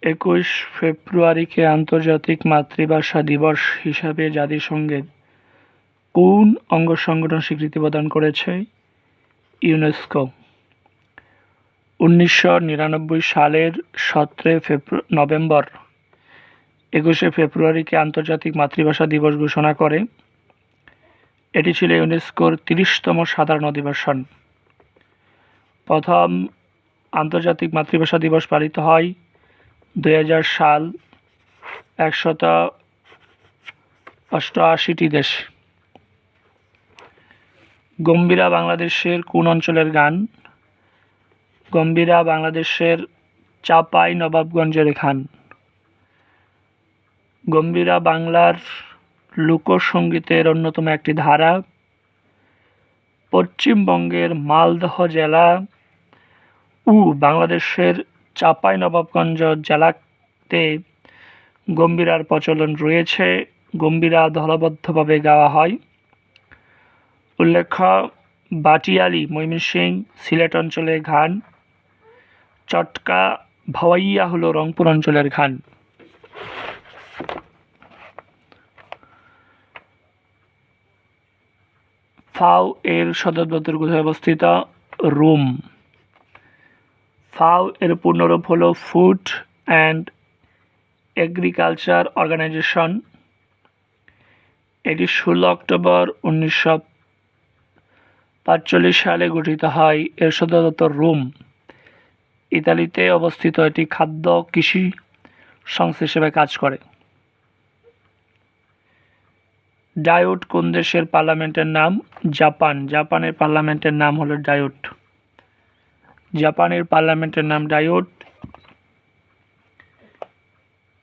21 ফেব্রুয়ারিকে আন্তর্জাতিক মাতৃভাষা দিবস হিসাবে জাতিসংঘের কোন অঙ্গ সংগঠন স্বীকৃতি প্রদান করেছে? ইউনেস্কো। 1999 সালের 17 নভেম্বর 21 ফেব্রুয়ারিকে আন্তর্জাতিক মাতৃভাষা দিবস ঘোষণা করে। এটি ছিল ইউনেস্কোর 30তম সাধারণ অধিবেশন। প্রথম আন্তর্জাতিক মাতৃভাষা দিবস পালিত হয় 2000 সাল 188টি দেশে। গম্ভীরা বাংলাদেশের কোন অঞ্চলের গান? গম্ভীরা বাংলাদেশের চাঁপাইনবাবগঞ্জের গান। গম্ভীরা বাংলার লোকসঙ্গীতের অন্যতম একটি ধারা। পশ্চিমবঙ্গের মালদহ জেলা ও বাংলাদেশের চাঁপাইনবাবগঞ্জ জেলাতে গম্ভীরার প্রচলন রয়েছে। গম্ভীরা দলবদ্ধভাবে গাওয়া হয়। উল্লেখ্য, বাটিয়ালি ময়মনসিংহ সিলেট অঞ্চলের গান। চটকা ভাওয়াইয়া হলো রংপুর অঞ্চলের গান। ফাও এর সদর দপ্তর কোথায় অবস্থিত? রোম। ফাও এর পূর্ণরূপ হলো ফুড অ্যান্ড এগ্রিকালচার অর্গানাইজেশন। এটি 16 অক্টোবর 1945 সালে গঠিত হয়। এর সদর দপ্তর রোম। ইতালিতে অবস্থিত এটি খাদ্য কৃষি সংস্থা হিসেবে কাজ করে। ডায়োড কোন দেশের পার্লামেন্টের নাম? জাপান। জাপানের পার্লামেন্টের নাম হলো ডায়োড। জাপানের পার্লামেন্টের নাম ডায়োড।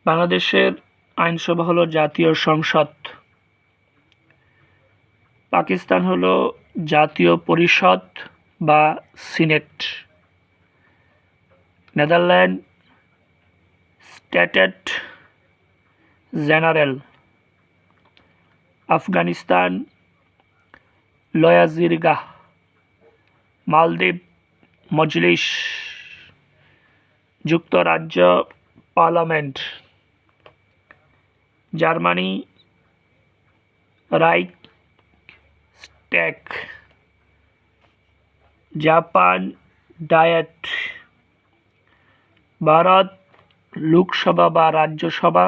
বাংলাদেশের আইনসভা হলো জাতীয় সংসদ। পাকিস্তান হলো জাতীয় পরিষদ বা সিনেট। নেদারল্যান্ড স্ট্যাটেট জেনারেল। আফগানিস্তান লয়াজিরগাহ। মালদ্বীপ মজলিস। যুক্তরাজ্য Parliament. Germany Reichstag. Japan Diet. Bharat Lok Sabha বা রাজ্যসভা।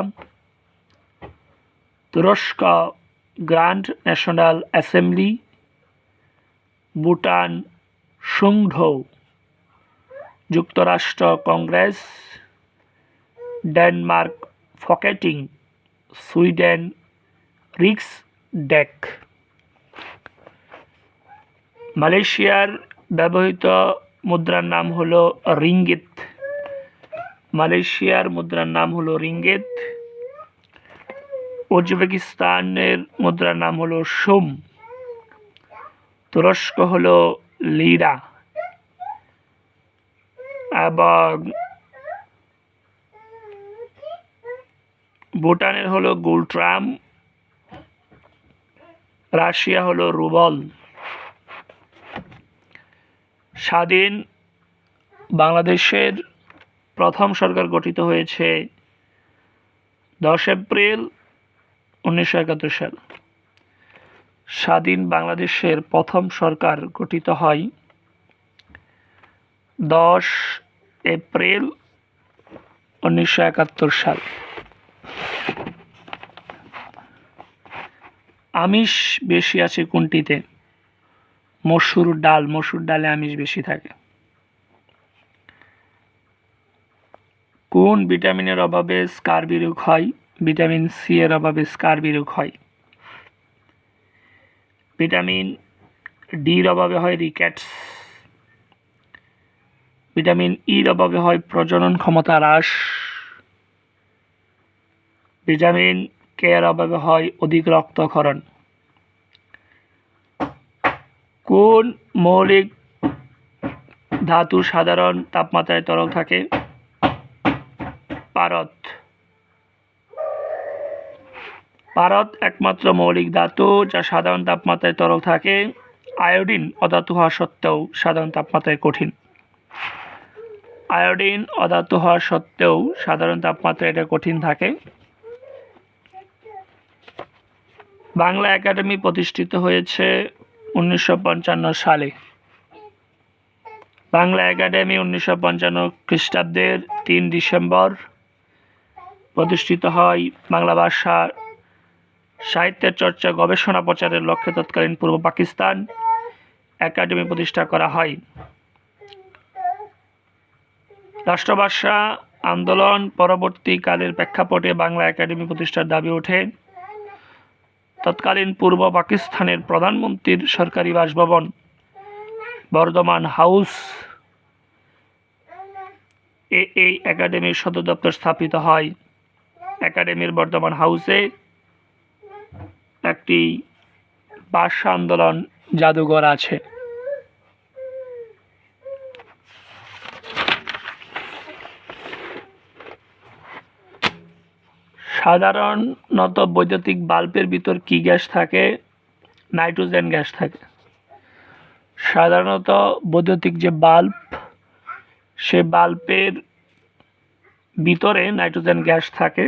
তুরস্ক গ্র্যান্ড ন্যাশনাল অ্যাসেম্বলি। ভুটান সংঘ। যুক্তরাষ্ট্র Congress. Denmark Folketing. Sweden Riksdag. মালয়েশিয়ার ব্যবহৃত মুদ্রার নাম হলো রিঙ্গিত। মালয়েশিয়ার মুদ্রার নাম হলো রিঙ্গিত। উজবেকিস্তানের মুদ্রার নাম হলো সোম। তুরস্ক হলো লিরা এবং ভুটানের হলো গুলট্রাম। রাশিয়া হলো রুবল। স্বাধীন বাংলাদেশের প্রথম সরকার গঠিত হয়েছে 10 এপ্রিল 1971 সাল। স্বাধীন বাংলাদেশের প্রথম সরকার গঠিত হয় 10 এপ্রিল 1971 সাল। আমিষ বেশি আছে কোনটিতে? মসুর ডাল। মসুর ডালে আমিষ বেশি থাকে। কোন ভিটামিনের অভাবে স্কারবি রোগ হয়? ভিটামিন সি এর অভাবে স্কারবি রোগ হয়। ভিটামিন ডির অভাবে হয় রিকেটস। ভিটামিন ইর অভাবে হয় প্রজনন ক্ষমতা হ্রাস। ভিটামিন কে এর অভাবে হয় অধিক রক্তক্ষরণ। কোন মৌলিক ধাতু সাধারণ তাপমাত্রায় তরল থাকে? পারদ। পারদ একমাত্র মৌলিক ধাতু যা সাধারণ তাপমাত্রায় তরল থাকে। আয়োডিন অধাতু হওয়া সত্ত্বেও সাধারণ তাপমাত্রায় কঠিন। আয়োডিন অধাতু হওয়া সত্ত্বেও সাধারণ তাপমাত্রায় এটা কঠিন থাকে। বাংলা একাডেমি প্রতিষ্ঠিত হয়েছে 1955 সালে। বাংলা একাডেমি 1955 খ্রিস্টাব্দের 3 ডিসেম্বর প্রতিষ্ঠিত হয়। বাংলা ভাষা সাহিত্যের চর্চা গবেষণা প্রচারের লক্ষ্যে তৎকালীন পূর্ব পাকিস্তান একাডেমি প্রতিষ্ঠা করা হয়। রাষ্ট্রভাষা আন্দোলন পরবর্তীকালের প্রেক্ষাপটে বাংলা একাডেমি প্রতিষ্ঠার দাবি ওঠে। তৎকালীন পূর্ব পাকিস্তানের প্রধানমন্ত্রীর সরকারি বাসভবন বর্ধমান হাউস এই একাডেমির সদর দপ্তর স্থাপিত হয়। একাডেমির বর্ধমান হাউসে একটি ভাষা আন্দোলন জাদুঘর আছে। সাধারণত বৈদ্যুতিক বাল্বের ভিতর কি গ্যাস থাকে? নাইট্রোজেন গ্যাস থাকে। সাধারণত বৈদ্যুতিক যে বাল্ব, সে বাল্বের ভিতরে নাইট্রোজেন গ্যাস থাকে।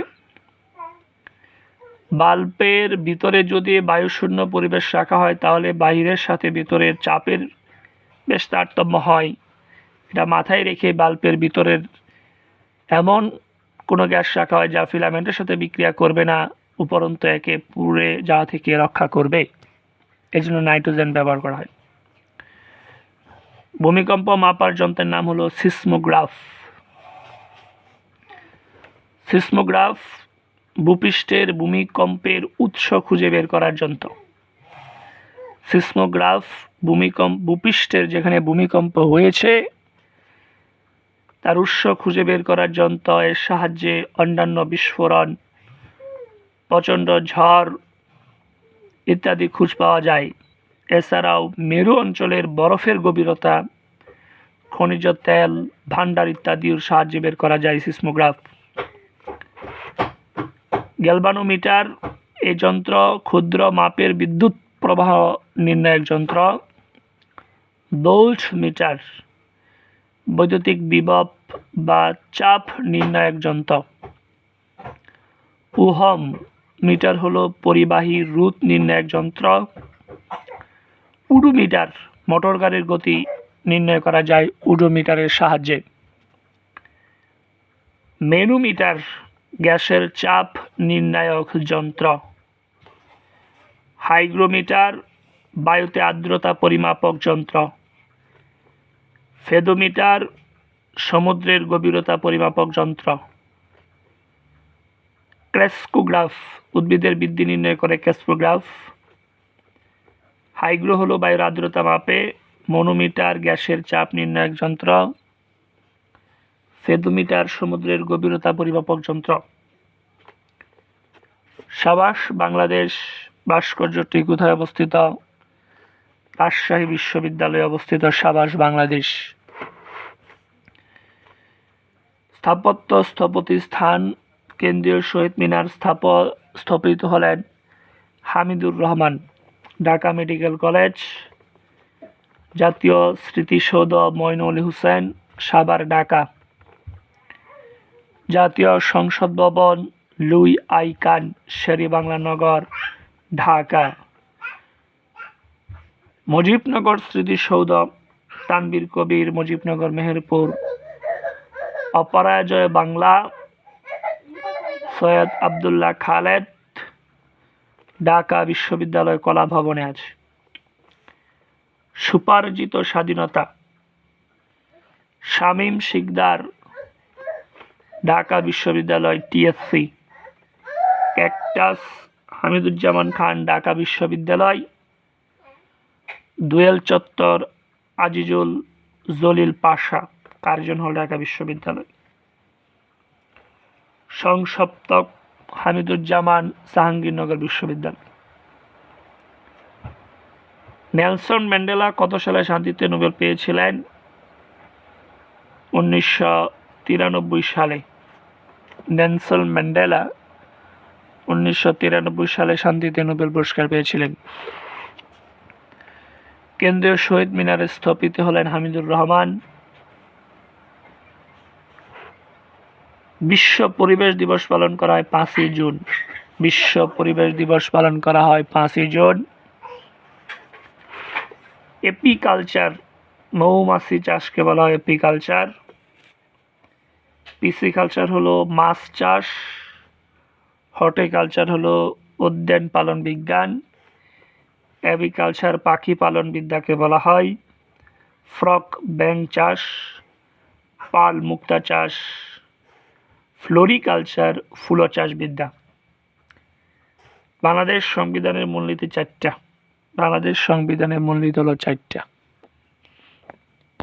বাল্বের ভিতরে যদি বায়ুশূন্য পরিবেশ রাখা হয় তাহলে বাহিরের সাথে ভিতরের চাপের বেশ তারতম্য হয়। এটা মাথায় রেখে বাল্বের ভিতরের এমন কোনো গ্যাস রাখা হয় যা ফিলামেন্টের সাথে বিক্রিয়া করবে না, উপরন্তু একে পুড়ে যাওয়া থেকে রক্ষা করবে। এই জন্য নাইট্রোজেন ব্যবহার করা হয়। ভূমিকম্প মাপার যন্ত্রের নাম হলো সিসমোগ্রাফ। সিসমোগ্রাফ ভূপৃষ্ঠের ভূমিকম্পের উৎস খুঁজে বের করার যন্ত্র। সিসমোগ্রাফ ভূপৃষ্ঠের যেখানে ভূমিকম্প হয়েছে তার উৎস খুঁজে বের করার যন্ত্র। এর সাহায্যে অন্যান্য বিস্ফোরণ, প্রচণ্ড ঝড় ইত্যাদি খোঁজ পাওয়া যায়। এছাড়াও মেরু অঞ্চলের বরফের গভীরতা, খনিজ তেল ভাণ্ডার ইত্যাদির সাহায্যে বের করা যায় সিসমোগ্রাফ। গ্যালভানোমিটার এই যন্ত্র ক্ষুদ্র মাপের বিদ্যুৎ প্রবাহ নির্ণায়ক যন্ত্র। ভোল্টমিটার বৈদ্যুতিক বিভব বা চাপ নির্ণায়ক যন্ত্র। ওহম মিটার হলো পরিবাহী রোধ নির্ণায়ক যন্ত্র। ওডোমিটার মোটর গাড়ির গতি নির্ণয় করা যায় ওডোমিটারের সাহায্যে। ম্যানোমিটার গ্যাসের চাপ নির্ণায়ক যন্ত্র। হাইগ্রোমিটার বায়ুতে আর্দ্রতা পরিমাপক যন্ত্র। ফেদোমিটার সমুদ্রের গভীরতা পরিমাপক যন্ত্র। ক্রেস্কোগ্রাফ উদ্ভিদের বৃদ্ধি নির্ণয় করে ক্রেস্কোগ্রাফ। হাইগ্রো হলো বায়ুর আর্দ্রতা মাপে। ম্যানোমিটার গ্যাসের চাপ নির্ণায়ক যন্ত্র। ফেদোমিটার সমুদ্রের গভীরতা পরিমাপক যন্ত্র। সাবাস বাংলাদেশ ভাস্কর্যটি কোথায় অবস্থিত? রাজশাহী বিশ্ববিদ্যালয়ে অবস্থিত সাবাস বাংলাদেশ। স্থাপত্য স্থপতি স্থান কেন্দ্রীয় শহীদ মিনার স্থাপিত হলেন হামিদুর রহমান। ঢাকা মেডিকেল কলেজ, জাতীয় স্মৃতিসৌধ মইনুল হোসেন, সাভার, ঢাকা। জাতীয় সংসদ ভবন লুই আই কান, শেরেবাংলা নগর, ঢাকা। মুজিবনগর স্মৃতিসৌধ তানভীর কবির, মুজিবনগর, মেহেরপুর। অপরাজয় বাংলা সৈয়দ আবদুল্লাহ খালেদ, ঢাকা বিশ্ববিদ্যালয় কলা ভবনে আছে। সুপার্জিত স্বাধীনতা শামীম শিকদার, ঢাকা বিশ্ববিদ্যালয় টিএসসি। ক্যাকটাস হামিদুজ্জামান খান, ঢাকা বিশ্ববিদ্যালয়। দোয়েল চত্বর আজিজুল জলিল পাশা, কার্জন হল, ঢাকা বিশ্ববিদ্যালয়। সংসপ্তক হামিদুজ্জামান, জাহাঙ্গীরনগর বিশ্ববিদ্যালয়। নেলসন ম্যান্ডেলা কত সালে শান্তিতে নোবেল পেয়েছিলেন? 1993 সালে। নেলসন ম্যান্ডেলা 1993 সালে শান্তিতে নোবেল পুরস্কার পেয়েছিলেন। কেন্দ্রীয় শহীদ মিনারে স্থপিত হলেন হামিদুর রহমান। বিশ্ব পরিবেশ দিবস পালন করা হয় 5ই জুন। বিশ্ব পরিবেশ দিবস পালন করা হয় 5ই জুন। এপিকালচার, মৌমাছি চাষকে বলা হয় এপিকালচার। পিসিকালচার হলো মাছ চাষ। হর্টিকালচার হলো উদ্যান পালন বিজ্ঞান। অ্যাভিকালচার পাখি পালন বিদ্যাকে বলা হয়। ফ্রক ব্যাঙ চাষ, পাল মুক্তা চাষ, ফ্লোরিকালচার ফুল চাষ বিদ্যা। বাংলাদেশ সংবিধানের মূলনীতি 4টা। বাংলাদেশ সংবিধানের মূলনীতি হলো 4টা।